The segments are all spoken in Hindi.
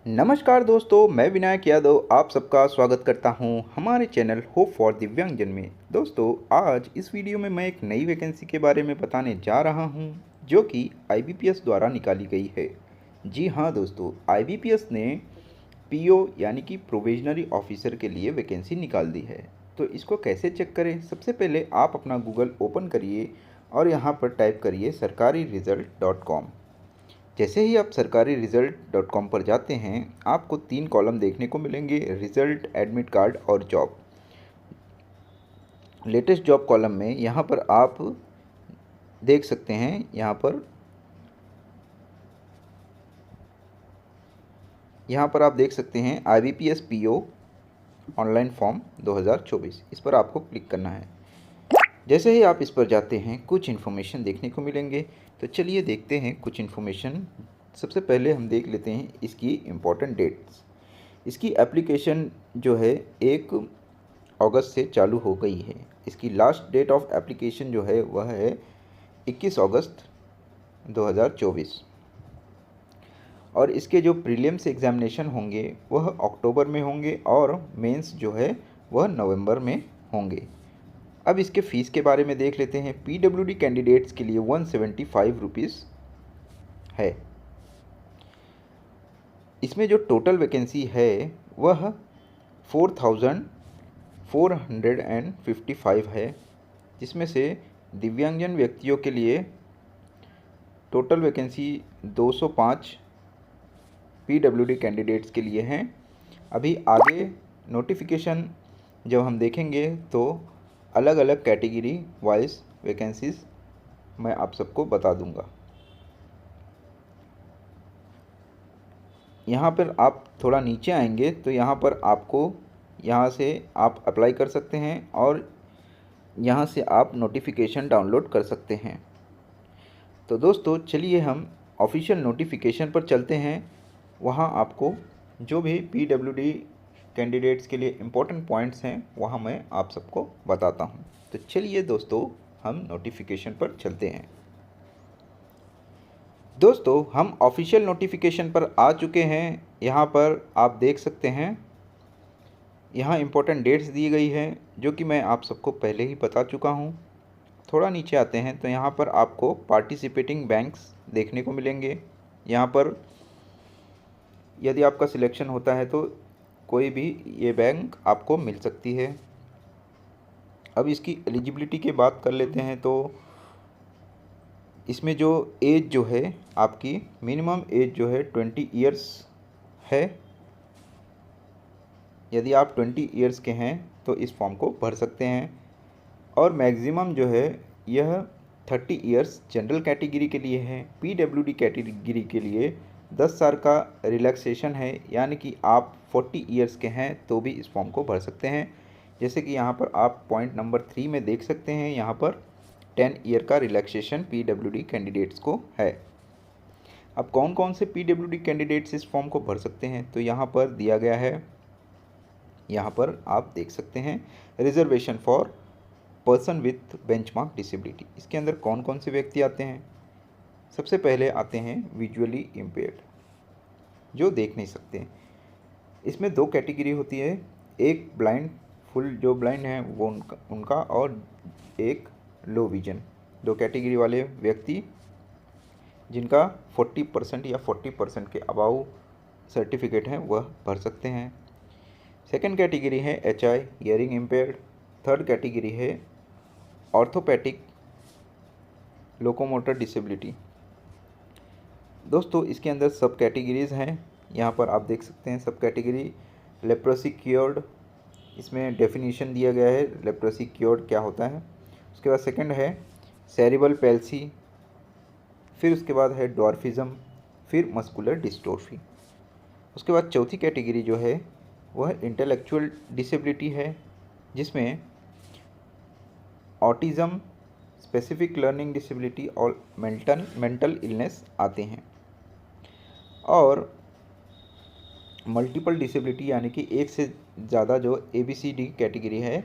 नमस्कार दोस्तों, मैं विनायक यादव आप सबका स्वागत करता हूं हमारे चैनल होप फॉर दिव्यांगजन में। दोस्तों, आज इस वीडियो में मैं एक नई वैकेंसी के बारे में बताने जा रहा हूं जो कि आईबीपीएस द्वारा निकाली गई है। जी हाँ दोस्तों, आईबीपीएस ने पीओ यानी कि प्रोविजनरी ऑफिसर के लिए वैकेंसी निकाल दी है। तो इसको कैसे चेक करें? सबसे पहले आप अपना गूगल ओपन करिए और यहाँ पर टाइप करिए sarkariresult.com। जैसे ही आप सरकारी रिज़ल्ट डॉट कॉम पर जाते हैं, आपको 3 कॉलम देखने को मिलेंगे: रिज़ल्ट, एडमिट कार्ड और जॉब। लेटेस्ट जॉब कॉलम में यहाँ पर आप देख सकते हैं, यहाँ पर आप देख सकते हैं आईबीपीएस पीओ ऑनलाइन फॉर्म 2024। इस पर आपको क्लिक करना है। जैसे ही आप इस पर जाते हैं, कुछ इन्फॉर्मेशन देखने को मिलेंगे। तो चलिए देखते हैं कुछ इन्फॉर्मेशन। सबसे पहले हम देख लेते हैं इसकी इम्पोर्टेंट डेट्स। इसकी एप्लीकेशन जो है 1 अगस्त से चालू हो गई है। इसकी लास्ट डेट ऑफ एप्लीकेशन जो है वह है 21 अगस्त 2024। और इसके जो प्रीलिम्स एग्जामिनेशन होंगे वह अक्टूबर में होंगे और मेंस जो है वह नवंबर में होंगे। अब इसके फ़ीस के बारे में देख लेते हैं। पीडब्ल्यूडी कैंडिडेट्स के लिए 175 रुपीज़ है। इसमें जो टोटल वैकेंसी है वह 4455 है, जिसमें से दिव्यांगजन व्यक्तियों के लिए टोटल वैकेंसी 205 पीडब्ल्यूडी कैंडिडेट्स के लिए हैं। अभी आगे नोटिफिकेशन जब हम देखेंगे तो अलग अलग कैटेगरी वाइज वैकेंसीज़ मैं आप सबको बता दूंगा। यहाँ पर आप थोड़ा नीचे आएंगे तो यहाँ पर आपको यहाँ से आप अप्लाई कर सकते हैं और यहाँ से आप नोटिफिकेशन डाउनलोड कर सकते हैं। तो दोस्तों, चलिए हम ऑफिशियल नोटिफिकेशन पर चलते हैं। वहाँ आपको जो भी पीडब्ल्यूडी कैंडिडेट्स के लिए इम्पोर्टेंट पॉइंट्स हैं वहाँ मैं आप सबको बताता हूँ। तो चलिए दोस्तों, हम नोटिफिकेशन पर चलते हैं। दोस्तों, हम ऑफिशियल नोटिफिकेशन पर आ चुके हैं। यहाँ पर आप देख सकते हैं, यहाँ इम्पोर्टेंट डेट्स दी गई है जो कि मैं आप सबको पहले ही बता चुका हूँ। थोड़ा नीचे आते हैं तो यहाँ पर आपको पार्टिसिपेटिंग बैंक्स देखने को मिलेंगे। यहाँ पर यदि आपका सिलेक्शन होता है तो कोई भी ये बैंक आपको मिल सकती है। अब इसकी एलिजिबिलिटी की बात कर लेते हैं तो इसमें जो एज जो है आपकी मिनिमम एज जो है 20 ईयर्स है। यदि आप 20 ईयर्स के हैं तो इस फॉर्म को भर सकते हैं। और मैक्सिमम जो है यह 30 ईयर्स जनरल कैटेगरी के लिए है। पीडब्ल्यूडी कैटेगरी के लिए 10 साल का रिलैक्सेशन है, यानी कि आप 40 ईयर्स के हैं तो भी इस फॉर्म को भर सकते हैं। जैसे कि यहाँ पर आप पॉइंट नंबर 3 में देख सकते हैं, यहाँ पर 10 ईयर का रिलैक्सेशन पीडब्ल्यूडी कैंडिडेट्स को है। अब कौन कौन से पीडब्ल्यूडी कैंडिडेट्स इस फॉर्म को भर सकते हैं तो यहाँ पर दिया गया है। यहाँ पर आप देख सकते हैं reservation for person with benchmark disability. इसके अंदर कौन कौन से व्यक्ति आते हैं? सबसे पहले आते हैं विजुअली इम्पेयर्ड, जो देख नहीं सकते। इसमें 2 कैटेगरी होती है, एक ब्लाइंड, फुल जो ब्लाइंड है वो उनका और एक लो विजन। 2 कैटेगरी वाले व्यक्ति जिनका 40% या 40% के अबाव सर्टिफिकेट है वह भर सकते हैं। सेकेंड कैटेगरी है HI, hearing impaired. Third category है ऑर्थोपेडिक लोकोमोटर डिसेबिलिटी। दोस्तों, इसके अंदर सब कैटेगरीज़ हैं। यहाँ पर आप देख सकते हैं सब कैटेगरी। लेप्रोसी क्योर्ड, इसमें डेफिनेशन दिया गया है लेप्रोसी क्योर्ड क्या होता है। उसके बाद सेकंड है सेरिब्रल पैल्सी, फिर उसके बाद है ड्वार्फिज्म, फिर मस्कुलर डिस्ट्रोफी। उसके बाद चौथी कैटेगरी जो है वह इंटेलेक्चुअल डिसेबिलिटी है, जिसमें ऑटिज़म, स्पेसिफिक लर्निंग डिसेबिलिटी और मेंटल इलनेस आते हैं। और मल्टीपल डिसेबिलिटी यानी कि एक से ज़्यादा जो ABCD कैटेगरी है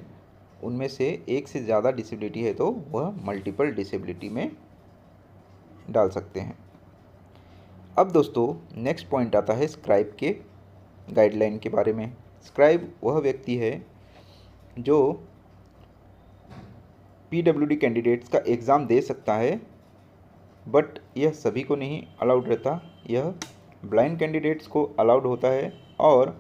उनमें से एक से ज़्यादा डिसेबिलिटी है तो वह मल्टीपल डिसेबिलिटी में डाल सकते हैं। अब दोस्तों नेक्स्ट पॉइंट आता है स्क्राइब के गाइडलाइन के बारे में। स्क्राइब वह व्यक्ति है जो पीडब्ल्यूडी कैंडिडेट्स का एग्ज़ाम दे सकता है, बट यह सभी को नहीं अलाउड रहता। यह ब्लाइंड कैंडिडेट्स को अलाउड होता है और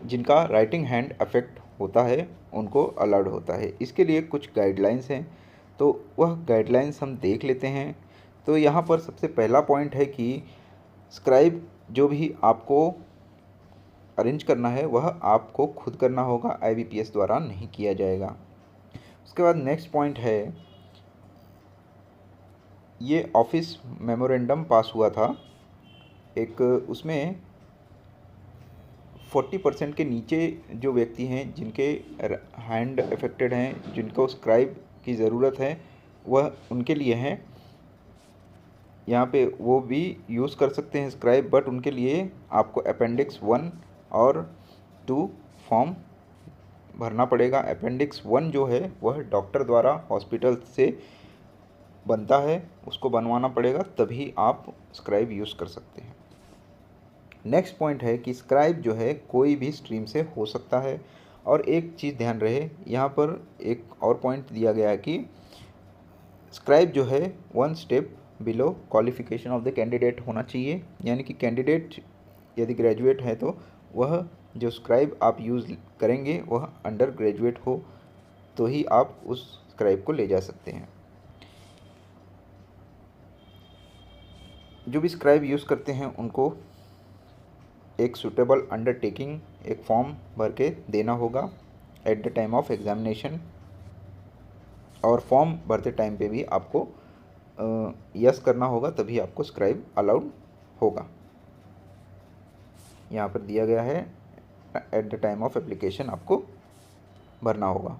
जिनका राइटिंग हैंड अफेक्ट होता है उनको अलाउड होता है। इसके लिए कुछ गाइडलाइंस हैं, तो वह गाइडलाइंस हम देख लेते हैं। तो यहाँ पर सबसे पहला पॉइंट है कि स्क्राइब जो भी आपको अरेंज करना है वह आपको खुद करना होगा, IBPS द्वारा नहीं किया जाएगा। उसके बाद नेक्स्ट पॉइंट है, ये ऑफिस मेमोरेंडम पास हुआ था एक, उसमें 40% के नीचे जो व्यक्ति हैं जिनके हैंड अफेक्टेड हैं, जिनको स्क्राइब की ज़रूरत है, वह उनके लिए है। यहाँ पे वो भी यूज़ कर सकते हैं स्क्राइब, बट उनके लिए आपको अपेंडिक्स 1 और 2 फॉर्म भरना पड़ेगा। अपेंडिक्स 1 जो है वह डॉक्टर द्वारा हॉस्पिटल से बनता है, उसको बनवाना पड़ेगा, तभी आप स्क्राइब यूज़ कर सकते हैं। नेक्स्ट पॉइंट है कि स्क्राइब जो है कोई भी स्ट्रीम से हो सकता है। और एक चीज़ ध्यान रहे, यहाँ पर एक और पॉइंट दिया गया है कि स्क्राइब जो है 1 step below qualification of the candidate होना चाहिए। यानी कि कैंडिडेट यदि ग्रेजुएट है तो वह जो स्क्राइब आप यूज़ करेंगे वह अंडर ग्रेजुएट हो, तो ही आप उस स्क्राइब को ले जा सकते हैं। जो भी स्क्राइब यूज़ करते हैं उनको एक सूटेबल अंडरटेकिंग, एक फॉर्म भर के देना होगा at the time of examination. और फॉर्म भरते टाइम पे भी आपको यस करना होगा, तभी आपको स्क्राइब अलाउड होगा। यहाँ पर दिया गया है at the time of application आपको भरना होगा।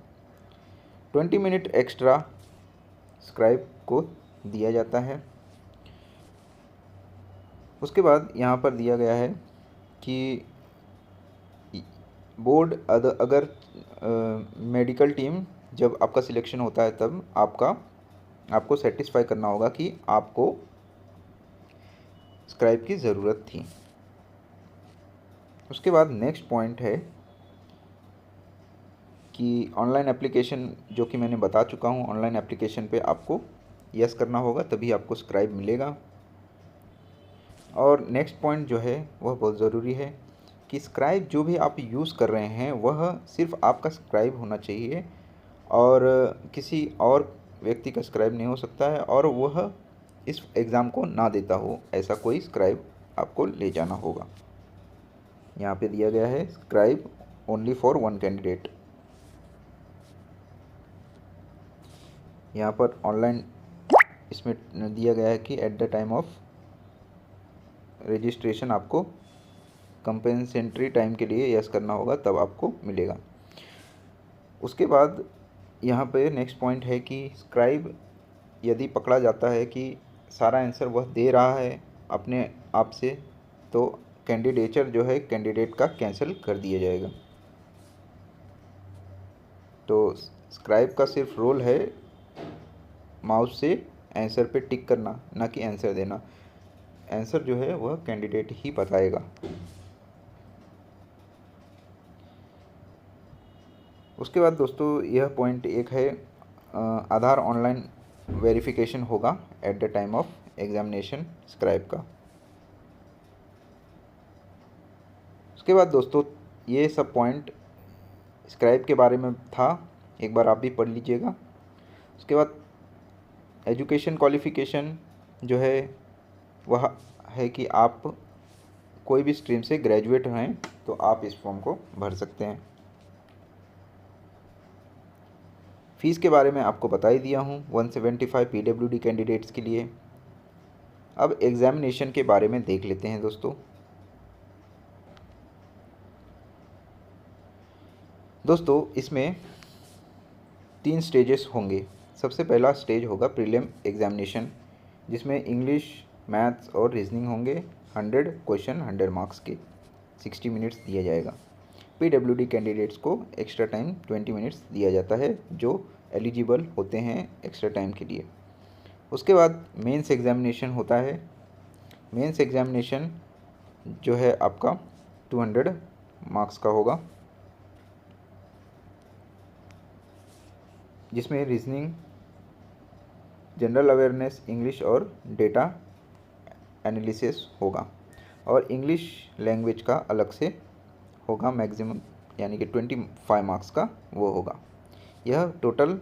20 मिनट एक्स्ट्रा स्क्राइब को दिया जाता है। उसके बाद यहाँ पर दिया गया है कि बोर्ड अगर मेडिकल टीम जब आपका सिलेक्शन होता है तब आपको सेटिस्फाई करना होगा कि आपको स्क्राइब की ज़रूरत थी। उसके बाद नेक्स्ट पॉइंट है कि ऑनलाइन एप्लीकेशन, जो कि मैंने बता चुका हूँ, ऑनलाइन एप्लीकेशन पे आपको यस करना होगा, तभी आपको स्क्राइब मिलेगा। और नेक्स्ट पॉइंट जो है वह बहुत ज़रूरी है कि स्क्राइब जो भी आप यूज़ कर रहे हैं वह सिर्फ आपका स्क्राइब होना चाहिए और किसी और व्यक्ति का स्क्राइब नहीं हो सकता है, और वह इस एग्ज़ाम को ना देता हो, ऐसा कोई स्क्राइब आपको ले जाना होगा। यहाँ पे दिया गया है स्क्राइब ओनली फॉर 1 कैंडिडेट। यहाँ पर ऑनलाइन इसमें दिया गया है कि at the time of registration आपको कंपेंसेंट्री टाइम के लिए यस करना होगा, तब आपको मिलेगा। उसके बाद यहाँ पे नेक्स्ट पॉइंट है कि स्क्राइब यदि पकड़ा जाता है कि सारा आंसर वह दे रहा है अपने आप से, तो कैंडिडेचर जो है कैंडिडेट का कैंसिल कर दिया जाएगा। तो स्क्राइब का सिर्फ रोल है माउस से आंसर पे टिक करना, ना कि आंसर देना। आंसर जो है वह कैंडिडेट ही बताएगा। उसके बाद दोस्तों यह पॉइंट एक है, आधार ऑनलाइन वेरिफिकेशन होगा at the time of examination scribe का। उसके बाद दोस्तों ये सब पॉइंट स्क्राइब के बारे में था, एक बार आप भी पढ़ लीजिएगा। उसके बाद एजुकेशन क्वालिफ़िकेशन जो है वह है कि आप कोई भी स्ट्रीम से ग्रेजुएट हैं तो आप इस फॉर्म को भर सकते हैं। फ़ीस के बारे में आपको बता ही दिया हूँ, 175 PWD कैंडिडेट्स के लिए। अब एग्ज़ामिनेशन के बारे में देख लेते हैं दोस्तों। इसमें 3 स्टेजेस होंगे। सबसे पहला स्टेज होगा प्रीलिम एग्ज़ामिनेशन, जिसमें इंग्लिश, मैथ्स और रीजनिंग होंगे। 100 क्वेश्चन 100 मार्क्स के, 60 मिनट्स दिया जाएगा। PWD कैंडिडेट्स को एक्स्ट्रा टाइम 20 मिनट्स दिया जाता है, जो एलिजिबल होते हैं एक्स्ट्रा टाइम के लिए। उसके बाद मेंस एग्ज़ामिनेशन होता है, मेंस एग्जामिनेशन जो है आपका 200 मार्क्स का होगा, जिसमें रीजनिंग, जनरल अवेयरनेस, इंग्लिश और डेटा एनालिसिस होगा। और इंग्लिश लैंग्वेज का अलग से होगा मैक्सिमम, यानी कि 25 मार्क्स का वो होगा। यह टोटल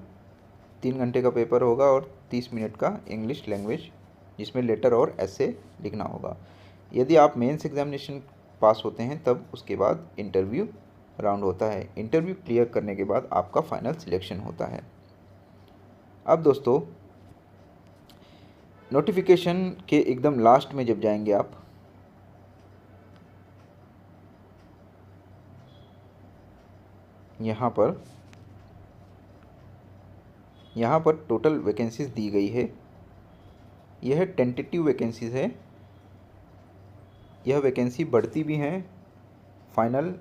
3 घंटे का पेपर होगा और 30 मिनट का इंग्लिश लैंग्वेज, जिसमें लेटर और ऐसे लिखना होगा। यदि आप मेंस एग्जामिनेशन पास होते हैं तब उसके बाद इंटरव्यू राउंड होता है। इंटरव्यू क्लियर करने के बाद आपका फाइनल सिलेक्शन होता है। अब दोस्तों, नोटिफिकेशन के एकदम लास्ट में जब जाएंगे आप, यहाँ पर टोटल वैकेंसीज दी गई है। यह टेंटेटिव वैकेंसीज है, यह वैकेंसी बढ़ती भी हैं फाइनल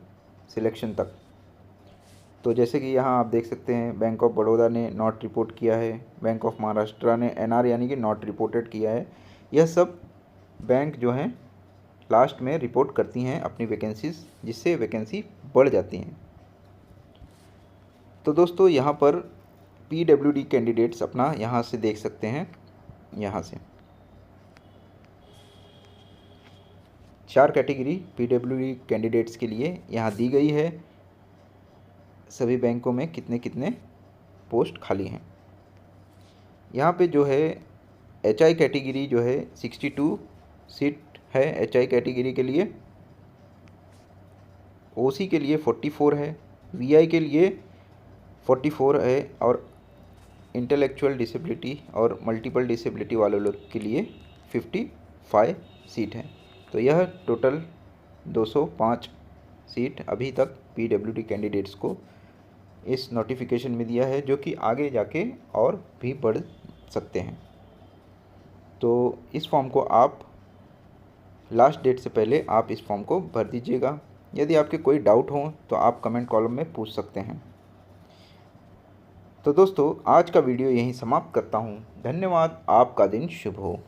सिलेक्शन तक। तो जैसे कि यहाँ आप देख सकते हैं, बैंक ऑफ बड़ौदा ने नॉट रिपोर्ट किया है, बैंक ऑफ महाराष्ट्र ने NR यानी कि नॉट रिपोर्टेड किया है। यह सब बैंक जो हैं लास्ट में रिपोर्ट करती हैं अपनी वैकेंसीज, जिससे वैकेंसी बढ़ जाती हैं। तो दोस्तों, यहाँ पर PWD कैंडिडेट्स अपना यहाँ से देख सकते हैं। यहाँ से 4 कैटेगरी PWD कैंडिडेट्स के लिए यहाँ दी गई है। सभी बैंकों में कितने कितने पोस्ट खाली हैं। यहाँ पे जो है HI कैटेगरी जो है 62 सीट है HI कैटेगरी के लिए, OC के लिए 44 है, VI के लिए 44 है और इंटेलेक्चुअल डिसेबिलिटी और मल्टीपल डिसेबिलिटी वाले लोग के लिए 55 सीट है। तो यह टोटल 205 सीट अभी तक PWD कैंडिडेट्स को इस नोटिफिकेशन में दिया है, जो कि आगे जाके और भी बढ़ सकते हैं। तो इस फॉर्म को आप लास्ट डेट से पहले आप इस फॉर्म को भर दीजिएगा। यदि आपके कोई डाउट हो तो आप कमेंट कॉलम में पूछ सकते हैं। तो दोस्तों, आज का वीडियो यहीं समाप्त करता हूँ। धन्यवाद। आपका दिन शुभ हो।